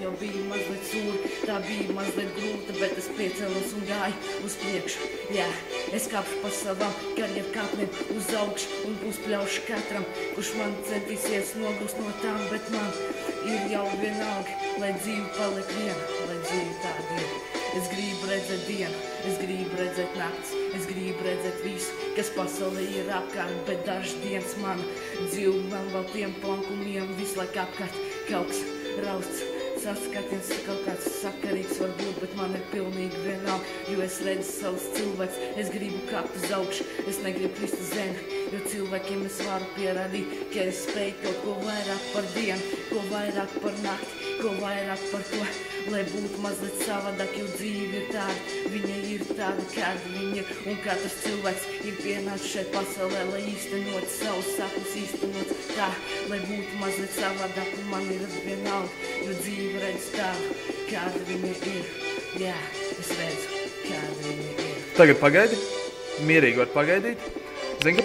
jau bija mazliet sūri, tā bija mazliet grūta, bet es piecēlos un gāju uz priekšu. Jā, es kāpšu pa savam karjeru kāpniem uz augšu un uzpļaušu katram, kurš man centīsies nogust no tām, bet man ir jau vienalga, lai dzīve paliek viena, lai dzīve tāda ir. Es gribu redzēt dienu, es gribu redzēt nakts, es gribu redzēt visu, kas pasaulē ir apkārt, bet dažas dienas mana dzīve man vēl tiem plankumiem visu laiku apkārt. Kaut kas rausts, saskatiens, kaut kāds sakarīgs varbūt, bet man ir pilnīgi vienalga, jo es redzu savus cilvēkus, es gribu kāpt uz augšu, es negribu krist uz zemi, jo cilvēkiem es varu pierādīt, ka es spēju kaut ko vairāk par dienu, ko vairāk par nakti, ko vairāk par to, lai būtu mazliet savādāk, jo dzīve ir tāda, viņa ir tāda, kāda viņa ir, un katrs cilvēks ir pienācis šeit pasaulē, lai īstenot savus sapņus, īstenot tā, lai būtu mazliet savādāk, un man ir vienalga, jo dzīve redz tādu, kāda viņa ir. Jā, es redzu, kāda viņa ir. Tagad pagaidi, mierīgi var pagaidīt. Zini,